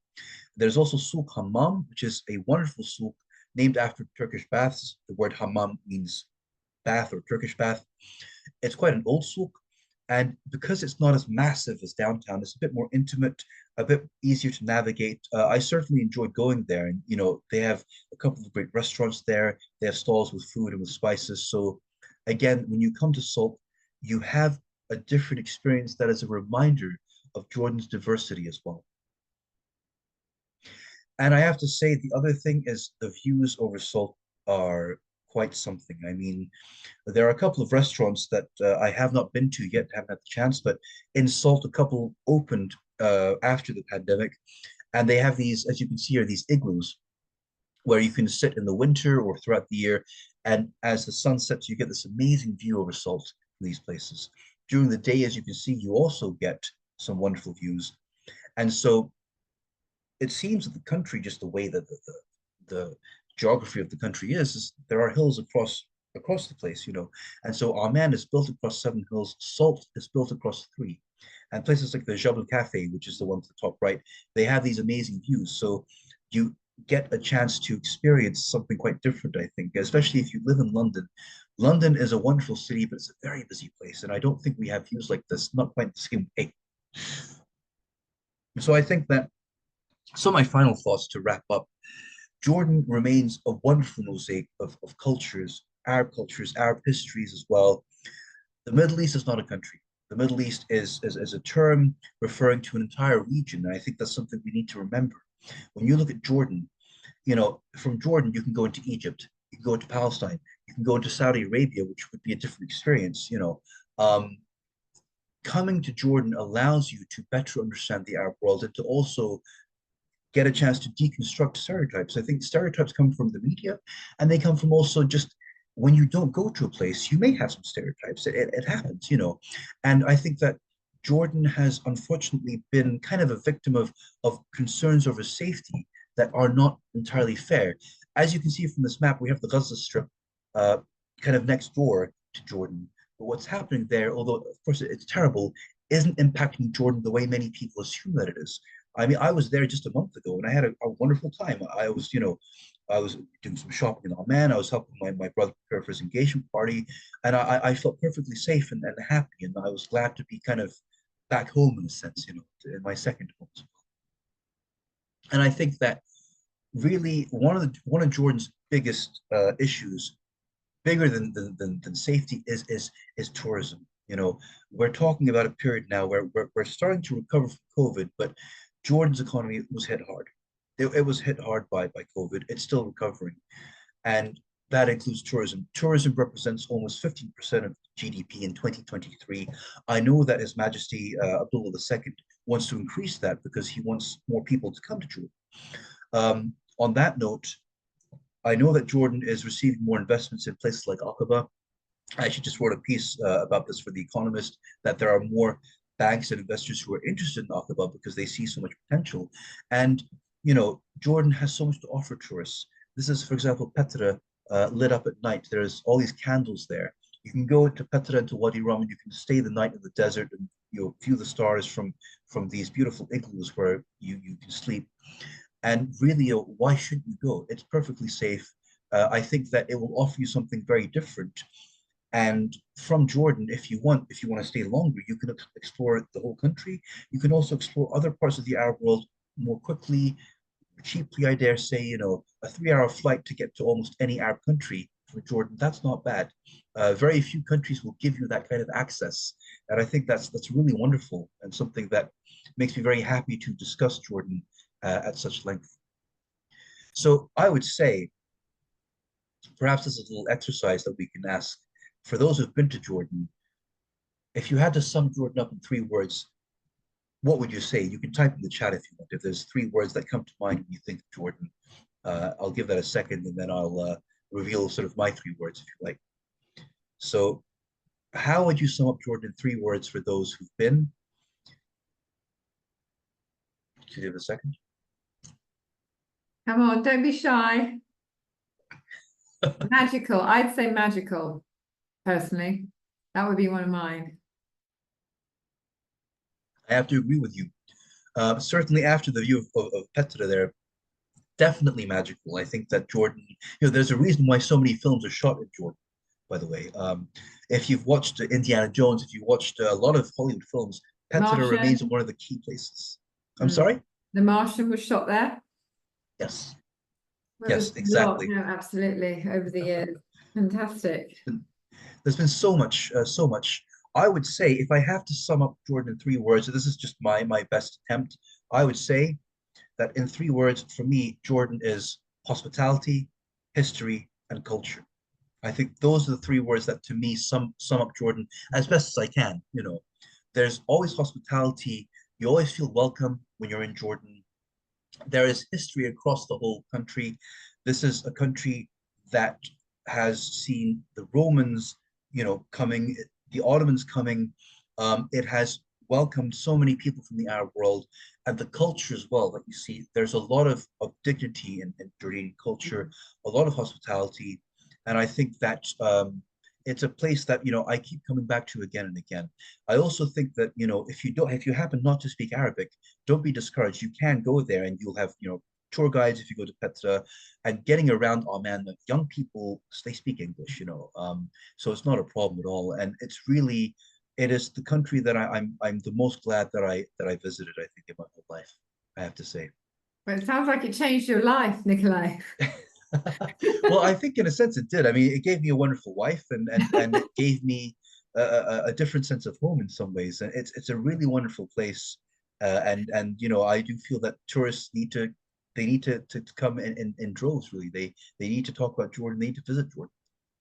There's also Souk Hammam, which is a wonderful souk named after Turkish baths. The word hammam means bath or Turkish bath. It's quite an old souk. And because it's not as massive as downtown, it's a bit more intimate, a bit easier to navigate. I certainly enjoyed going there. And, they have a couple of great restaurants there. They have stalls with food and with spices. So, again, when you come to Salt, you have a different experience that is a reminder of Jordan's diversity as well. And I have to say, the other thing is the views over Salt are quite something. I mean, there are a couple of restaurants that I have not been to yet, haven't had the chance, but in Salt, a couple opened after the pandemic, and they have these, as you can see, are these igloos where you can sit in the winter or throughout the year, and as the sun sets, you get this amazing view over Salt in these places. During the day, as you can see, you also get some wonderful views, and so it seems that the country, just the way that the geography of the country is there are hills across the place, and so Amman is built across 7 hills. Salt is built across 3, and places like the Jebel Cafe, which is the one to the top right, they have these amazing views. So you get a chance to experience something quite different, I think, especially if you live in London. London is a wonderful city, but it's a very busy place, and I don't think we have views like this, not quite the same way. So I think that my final thoughts to wrap up. Jordan remains a wonderful mosaic of cultures, Arab histories as well. The Middle East is not a country. The Middle East is a term referring to an entire region. And I think that's something we need to remember. When you look at Jordan, from Jordan, you can go into Egypt, you can go into Palestine, you can go into Saudi Arabia, which would be a different experience. Coming to Jordan allows you to better understand the Arab world and to also get a chance to deconstruct stereotypes. I think stereotypes come from the media, and they come from also just when you don't go to a place, you may have some stereotypes. It happens. And I think that Jordan has unfortunately been kind of a victim of concerns over safety that are not entirely fair. As you can see from this map, we have the Gaza Strip uh, kind of next door to Jordan. But what's happening there, although of course it's terrible, isn't impacting Jordan the way many people assume that it is. I mean, I was there just a month ago and I had a wonderful time. I was doing some shopping in Oman. I was helping my brother prepare for his engagement party, and I felt perfectly safe and happy. And I was glad to be kind of back home in a sense, in my second home. And I think that really one of Jordan's biggest issues, bigger than safety, is tourism. We're talking about a period now where we're starting to recover from COVID, but Jordan's economy was hit hard. It was hit hard by COVID. It's still recovering. And that includes tourism. Tourism represents almost 15% of GDP in 2023. I know that His Majesty Abdullah II wants to increase that because he wants more people to come to Jordan. On that note, I know that Jordan is receiving more investments in places like Aqaba. I actually just wrote a piece about this for The Economist, that there are more banks and investors who are interested in Aqaba because they see so much potential. And, Jordan has so much to offer tourists. This is, for example, Petra lit up at night. There's all these candles there. You can go to Petra and to Wadi Rum and you can stay the night in the desert and view the stars from these beautiful igloos where you can sleep. And really, why shouldn't you go? It's perfectly safe. I think that it will offer you something very different. And from Jordan, if you want to stay longer, you can explore the whole country. You can also explore other parts of the Arab world more quickly, cheaply, I dare say. A 3-hour flight to get to almost any Arab country from Jordan, that's not bad. Very few countries will give you that kind of access. And I think that's really wonderful and something that makes me very happy to discuss Jordan at such length. So I would say, perhaps this is a little exercise that we can ask for those who've been to Jordan. If you had to sum Jordan up in 3 words, what would you say? You can type in the chat if you want. If there's 3 words that come to mind when you think of Jordan, I'll give that a second and then I'll reveal sort of my 3 words if you like. So, how would you sum up Jordan in 3 words for those who've been? Can you give a second? Come on, don't be shy. Magical. I'd say magical, personally. That would be one of mine. I have to agree with you. Certainly after the view of Petra there, definitely magical. I think that Jordan, there's a reason why so many films are shot in Jordan, by the way. If you've watched Indiana Jones, if you watched a lot of Hollywood films, Petra remains Martian. one of the key places. I'm Mm. sorry? The Martian was shot there. Yes, Well, there's yes, been a lot, exactly. no, absolutely, over the years. Fantastic. There's been so much, so much. I would say if I have to sum up Jordan in 3 words, this is just my best attempt. I would say that in 3 words, for me, Jordan is hospitality, history, and culture. I think those are the 3 words that to me sum up Jordan as best as I can. There's always hospitality. You always feel welcome when you're in Jordan. There is history across the whole country. This is a country that has seen the Romans, coming, the Ottomans coming. It has welcomed so many people from the Arab world, and the culture as well. That you see, there's a lot of dignity in Jordanian culture, a lot of hospitality, and I think that it's a place that I keep coming back to again and again. I also think that if you happen not to speak Arabic, don't be discouraged. You can go there and you'll have, tour guides if you go to Petra, and getting around Oman, the young people, they speak English, so it's not a problem at all. And it is the country that I'm the most glad that I visited, I think, in my whole life, I have to say. Well, it sounds like it changed your life, Nicolai. Well, I think in a sense it did. I mean, it gave me a wonderful wife, and it gave me a different sense of home in some ways. And it's a really wonderful place. And I do feel that tourists need to come in droves. Really, they need to talk about Jordan. They need to visit Jordan.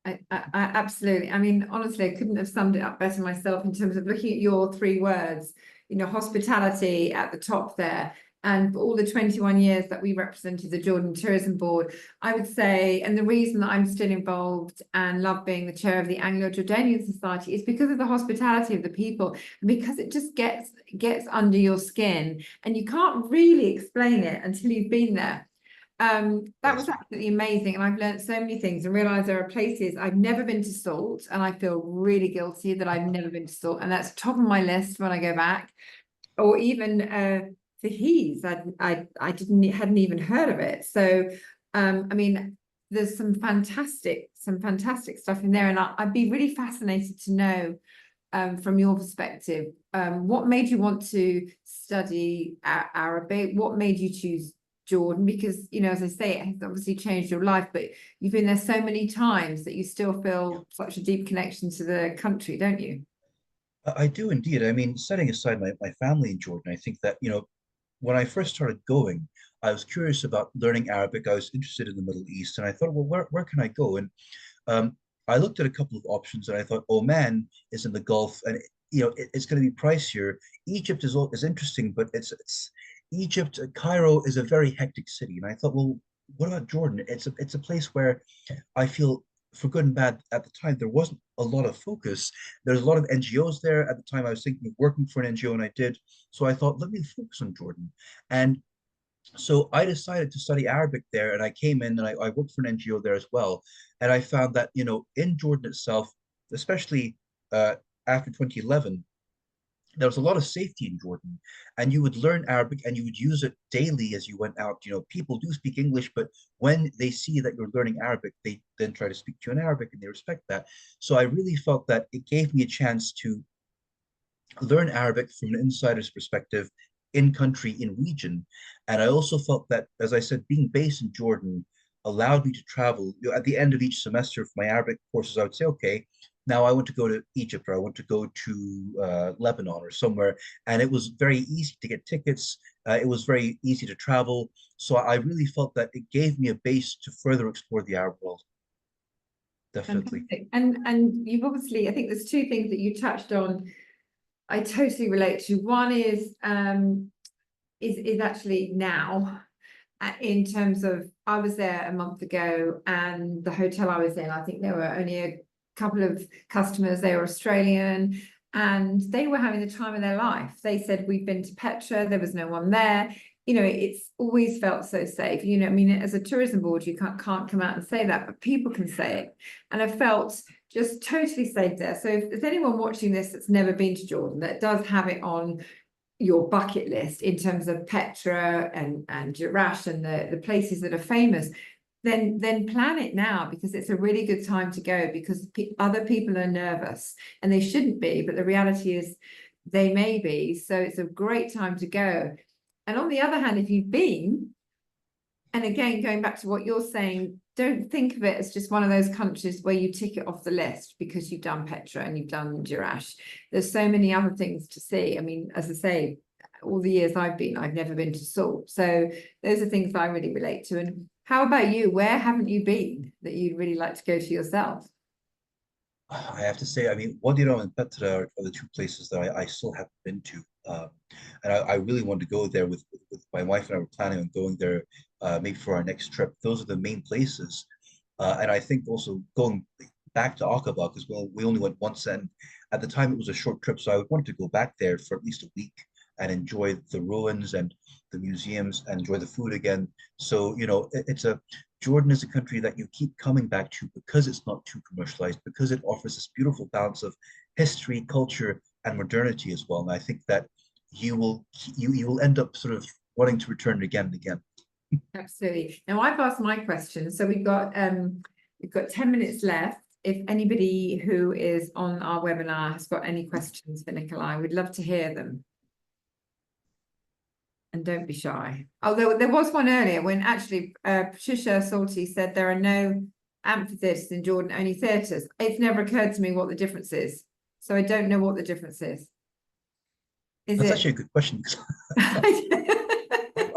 I absolutely. I mean, honestly, I couldn't have summed it up better myself in terms of looking at your 3 words, hospitality at the top there. And for all the 21 years that we represented the Jordan Tourism Board, I would say, and the reason that I'm still involved and love being the chair of the Anglo Jordanian Society is because of the hospitality of the people, and because it just gets under your skin, and you can't really explain it until you've been there. That was Yes. absolutely amazing, and I've learned so many things and realized there are places I've never been to Salt, and I feel really guilty that I've never been to Salt, and that's top of my list when I go back. Or even Fahees, I hadn't even heard of it. So I mean, there's some fantastic stuff in there, and I'd be really fascinated to know from your perspective, what made you want to study Arabic? What made you choose Jordan? Because, as I say, it has obviously changed your life, but you've been there so many times that you still feel such a deep connection to the country, don't you? I do indeed. I mean, setting aside my family in Jordan, I think that, when I first started going, I was curious about learning Arabic. I was interested in the Middle East, and I thought, well, where can I go? And um, I looked at a couple of options, and I thought Oman is in the Gulf, and it's going to be pricier. Egypt is interesting, but it's Egypt. Cairo is a very hectic city, and I thought, well, what about Jordan? It's a place where I feel, for good and bad, at the time there wasn't a lot of focus. There's a lot of NGOs there at the time. I was thinking of working for an NGO, and I did. So I thought, let me focus on Jordan. And so I decided to study Arabic there, and I came in and I worked for an NGO there as well. And I found that, in Jordan itself, especially after 2011, there was a lot of safety in Jordan, and you would learn Arabic and you would use it daily as you went out. People do speak English, but when they see that you're learning Arabic, they then try to speak to you in Arabic, and they respect that. So I really felt that it gave me a chance to learn Arabic from an insider's perspective, in country, in region. And I also felt that, as I said, being based in Jordan allowed me to travel. At the end of each semester for my Arabic courses, I would say, okay, now I want to go to Egypt, or I want to go to Lebanon or somewhere. And it was very easy to get tickets. It was very easy to travel. So I really felt that it gave me a base to further explore the Arab world. Definitely. Fantastic. And you've obviously, I think there's 2 things that you touched on I totally relate to. One is actually now, in terms of, I was there a month ago, and the hotel I was in, I think there were only a couple of customers. They were Australian, and they were having the time of their life. They said, we've been to Petra, there was no one there. it's always felt so safe. I mean, as a tourism board, you can't come out and say that, but people can say it. And I felt just totally safe there. So if there's anyone watching this that's never been to Jordan, that does have it on your bucket list in terms of Petra and Jerash and the places that are famous, then plan it now, because it's a really good time to go, because other people are nervous and they shouldn't be, but the reality is they may be. So it's a great time to go. And on the other hand, if you've been, and again, going back to what you're saying, don't think of it as just one of those countries where you tick it off the list because you've done Petra and you've done Jerash. There's so many other things to see. I mean, as I say, all the years I've been, I've never been to Salt. So those are things I really relate to. And how about you? Where haven't you been that you'd really like to go to yourself? I have to say, I mean, Wadiro and Petra are the two places that I still haven't been to. And I really want to go there with my wife, and I were planning on going there maybe for our next trip. Those are the main places. And I think also going back to Aqaba, because we only went once, and at the time it was a short trip, so I would want to go back there for at least a week and enjoy the ruins and the museums and enjoy the food again. So, Jordan is a country that you keep coming back to because it's not too commercialized, because it offers this beautiful balance of history, culture, and modernity as well. And I think that you will end up sort of wanting to return again and again. Absolutely. Now I've asked my question, so we've got 10 minutes left. If anybody who is on our webinar has got any questions for Nicolai, we'd love to hear them. And don't be shy. Oh, there was one earlier when actually Patricia Salty said there are no amphitheatres in Jordan, only theatres. It's never occurred to me what the difference is. So I don't know what the difference is. That's actually a good question.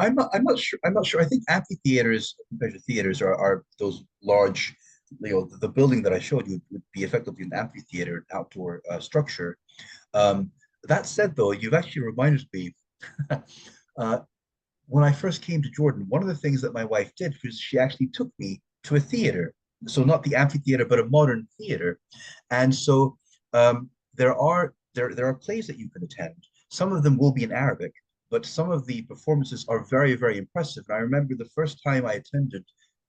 I'm not sure. I'm not sure. I think amphitheaters compared to theaters are those large, the building that I showed you would be effectively an amphitheater, an outdoor structure. That said, though, you've actually reminded me. Uh, when I first came to Jordan, one of the things that my wife did was she actually took me to a theater. So not the amphitheater, but a modern theater. And so there are plays that you can attend. Some of them will be in Arabic, but some of the performances are very, very impressive. And I remember the first time I attended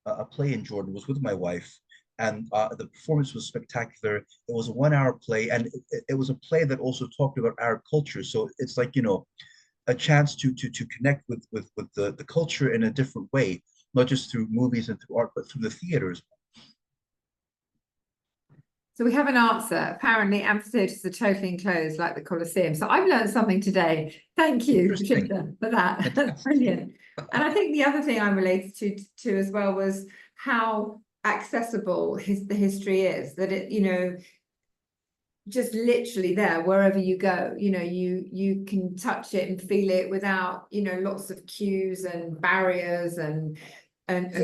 a play in Jordan was with my wife, and the performance was spectacular. It was a 1 hour play, and it was a play that also talked about Arab culture. So it's like, a chance to connect with the culture in a different way, not just through movies and through art, but through the theaters. So we have an answer. Apparently, amphitheatres are totally enclosed like the Colosseum. So I've learned something today. Thank you, Patricia, for that. That's brilliant. And I think the other thing I related to as well was how accessible the history is. That it, just literally there wherever you go, you can touch it and feel it without, lots of queues and barriers and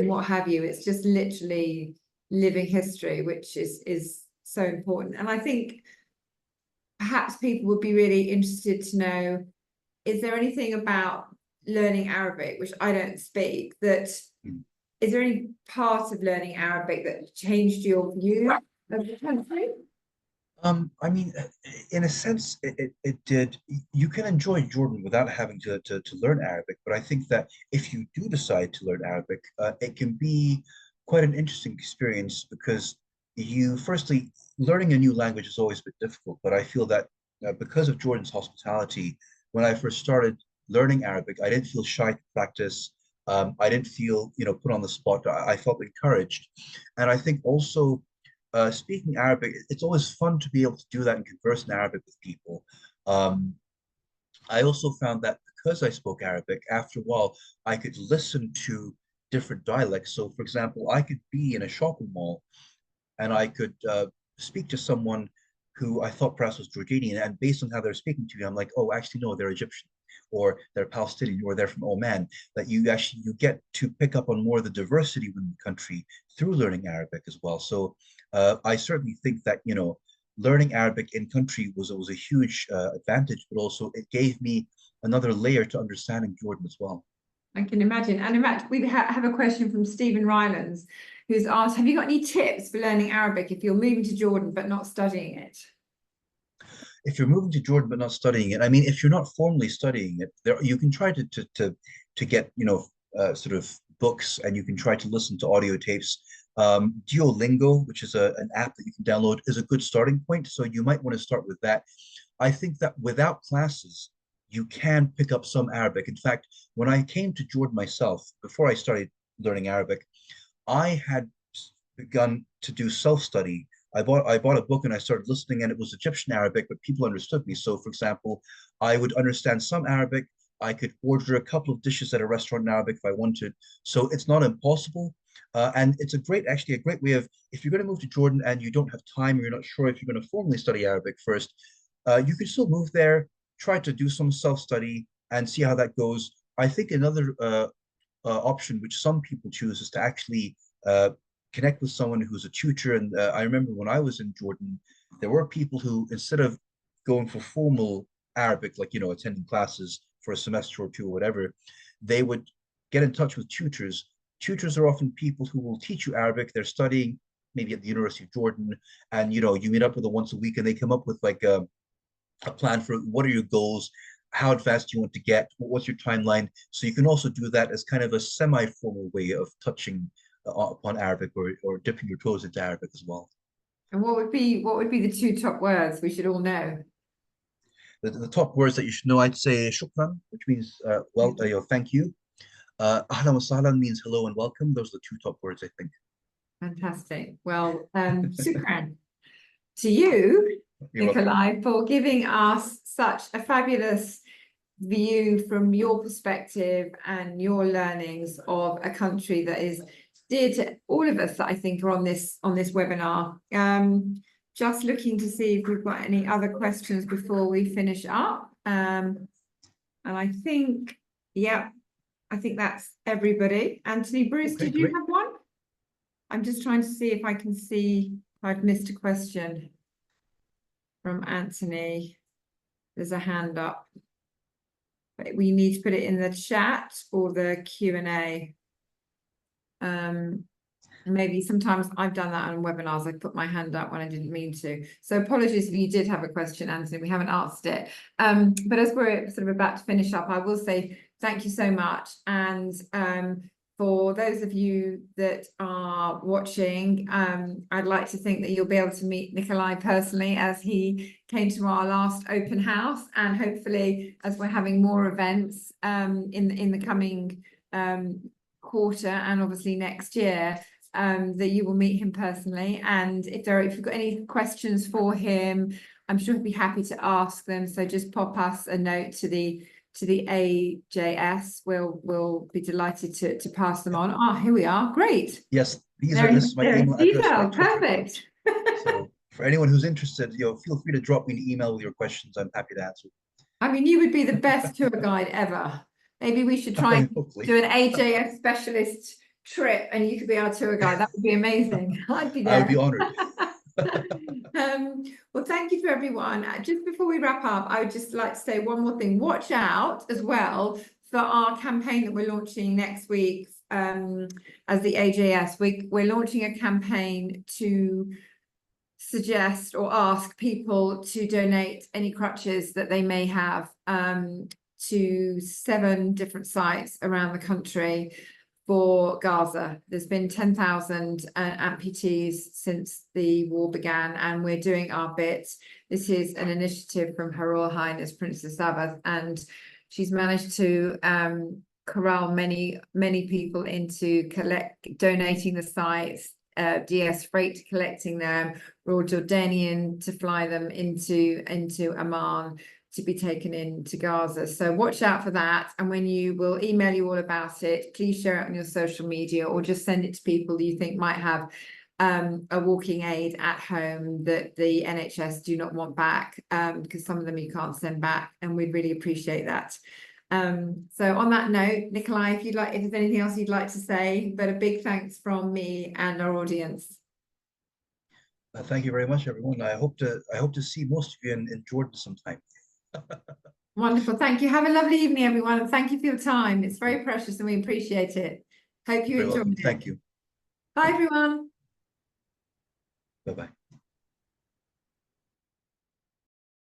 what have you. It's just literally living history, which is so important. And I think perhaps people would be really interested to know, is there anything about learning Arabic, which I don't speak, is there any part of learning Arabic that changed your view of the country? I mean, in a sense, it did. You can enjoy Jordan without having to learn Arabic, but I think that if you do decide to learn Arabic, it can be quite an interesting experience, because firstly, learning a new language is always a bit difficult, but I feel that because of Jordan's hospitality, when I first started learning Arabic, I didn't feel shy to practice. I didn't feel, put on the spot. I felt encouraged. And I think also, speaking Arabic, it's always fun to be able to do that and converse in Arabic with people. Um, I also found that because I spoke Arabic, after a while, I could listen to different dialects. So, for example, I could be in a shopping mall and I could speak to someone who I thought perhaps was Jordanian, and based on how they're speaking to me, I'm like, oh, actually, no, they're Egyptian, or they're Palestinian, or they're from Oman. That you get to pick up on more of the diversity within the country through learning Arabic as well. So I certainly think that learning Arabic in country was a huge advantage, but also it gave me another layer to understanding Jordan as well. I can imagine. And in fact, we have a question from Stephen Rylands, who's asked, have you got any tips for learning Arabic if you're moving to Jordan but not studying it? If you're moving to Jordan but not studying it, I mean, if you're not formally studying it, you can try to to get, sort of books, and you can try to listen to audio tapes. Duolingo, which is an app that you can download, is a good starting point. So you might want to start with that. I think that without classes, you can pick up some Arabic. In fact, when I came to Jordan myself, before I started learning Arabic, I had begun to do self-study. I bought a book and I started listening, and it was Egyptian Arabic, but people understood me. So, for example, I would understand some Arabic. I could order a couple of dishes at a restaurant in Arabic if I wanted. So it's not impossible. And it's actually a great way of, if you're going to move to Jordan and you don't have time, you're not sure if you're going to formally study Arabic first, you can still move there, try to do some self-study and see how that goes. I think another option, which some people choose, is to actually connect with someone who's a tutor. And I remember when I was in Jordan, there were people who, instead of going for formal Arabic, like, attending classes for a semester or two or whatever, they would get in touch with tutors. Tutors are often people who will teach you Arabic. They're studying maybe at the University of Jordan, and you meet up with them once a week, and they come up with like a plan for what are your goals, how advanced do you want to get, what's your timeline. So you can also do that as kind of a semi-formal way of touching upon Arabic, or dipping your toes into Arabic as well. And what would be the two top words we should all know? The top words that you should know, I'd say shukran, which means thank you. Ahlan wa sahlan means hello and welcome. Those are the two top words, I think. Fantastic. Well, shukran to you, Nicolai, for giving us such a fabulous view from your perspective and your learnings of a country that is dear to all of us that I think are on this webinar. Just looking to see if we've got any other questions before we finish up. And I think, yeah, I think that's everybody. Anthony, Bruce, Okay, did you great. have one? I'm just trying to see if I can see if I've missed a question from Anthony. There's a hand up. But we need to put it in the chat or the Q&A. Maybe sometimes I've done that on webinars. I put my hand up when I didn't mean to. So apologies if you did have a question, Anthony. We haven't asked it. But as we're sort of about to finish up, I will say thank you so much. And for those of you that are watching, I'd like to think that you'll be able to meet Nicolai personally as he came to our last open house, and hopefully as we're having more events in the coming quarter and obviously next year, that you will meet him personally. And if you've got any questions for him, I'm sure he'd be happy to ask them. So just pop us a note to the AJS. We'll be delighted to pass them on. Ah, here we are. Great. Yes, this is my email address. Perfect. So for anyone who's interested, feel free to drop me an email with your questions. I'm happy to answer. I mean, you would be the best tour guide ever. Maybe we should try and do an AJS specialist trip, and you could be our tour guide. That would be amazing. I'd be there. I would be honored. Well, thank you to everyone. Just before we wrap up, I would just like to say one more thing. Watch out as well for our campaign that we're launching next week as the AJS. We're launching a campaign to suggest or ask people to donate any crutches that they may have to 7 different sites around the country for Gaza. There's been 10,000 amputees since the war began, and we're doing our bit. This is an initiative from Her Royal Highness Princess Sabbath, and she's managed to corral many people into donating the sites, DS Freight collecting them, Royal Jordanian to fly them into Amman to be taken into Gaza. So watch out for that. And when we'll email you all about it, please share it on your social media, or just send it to people you think might have a walking aid at home that the NHS do not want back, because some of them you can't send back, and we'd really appreciate that. So on that note, Nicolai, if there's anything else you'd like to say, but a big thanks from me and our audience. Thank you very much, everyone. I hope to see most of you in Jordan sometime. Wonderful. Thank you. Have a lovely evening, everyone. And thank you for your time. It's very precious and we appreciate it. Hope you enjoyed it. Thank you. Bye, everyone. Bye-bye.